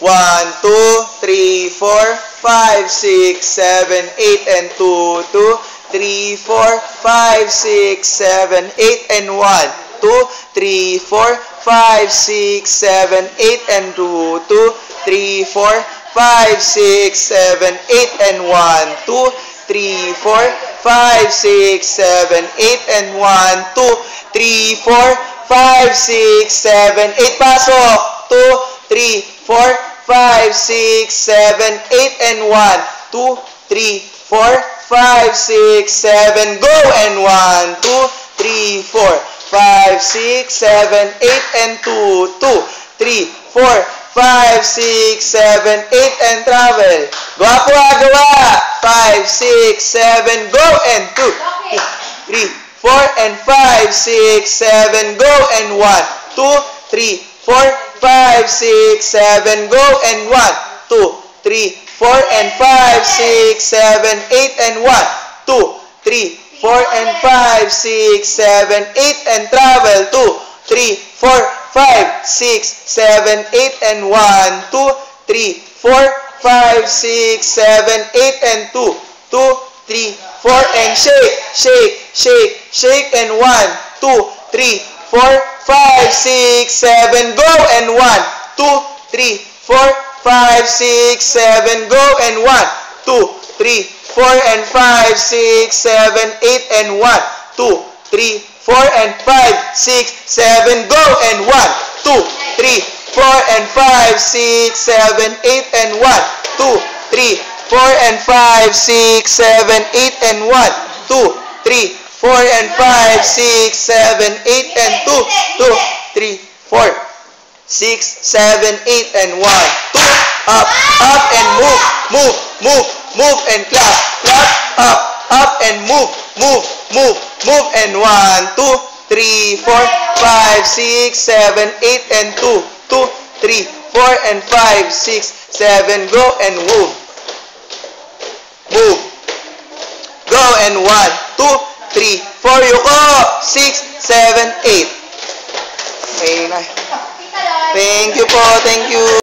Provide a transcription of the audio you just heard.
1, 2, 3, 4, 5, 6, 7, 8, and 2, 2, 3, 4, 5, 6, 7, 8, and 1, 2, 3, 4, 5, 6, 7, 8, and 2, 2, 3, 4, 5, 6, 7, 8, and 1, 2, 3, 4, 5, 6, 7, 8, and 1, 2, 3, 4, 5, 6, 7, 8. Pasok! 2, 3, 4, 5, 6, 7, 8, and 1, 2, 3, 4, 5, 6, 7. Go! And 1, 2, 3, 4, 5, 6, 7, 8, and 2, 2, 3, 4, 5, 6, 7, 8, and travel. Gawa po gawa. 5, 6, 7, go, and 2, 3, 4, and 5, 6, 7, go, and 1, 2, 3, 4, 5, 6, 7, go, and 1, 2, 3, 4, and 5, 6, 7, 8, and 1, 2, 3, 4, and 5, 6, 7, 8, and travel. 2, 3, 4, 5, 6, 7, 8, and 1, 2, 3, 4, 5, 6, 7, 8, and 2, 2, 3, 4, and shake, shake, shake, shake, and 1, 2, 3, 4, 5, 6, 7, go, and 1, 2, 3, 4, 5, 6, 7, go, and 1, 2, 3, 4, and 5, 6, 7, 8, and 1, 2, 3, 4, and 5, 6, 7, go, and 1, 2, 3, 4, and 5, 6, 7, 8, and 1, 2, 3, 4, and 5, 6, 7, 8, and 1, 2, 3, 4, and 5, 6, 7, 8, and 2, 2, 3, 4, 6, 7, 8, and 1, 2, up, up, and move, move, move, move, and clap, clap, up, and move, move, move, move, and 1, 2, 3, 4, 5, 6, 7, 8, and 2, 2, 3, 4, and 5, 6, 7, go, and move, move, go, and 1, 2, 3, 4, yuko, 6, 7, 8. Okay na. Thank you po, thank you.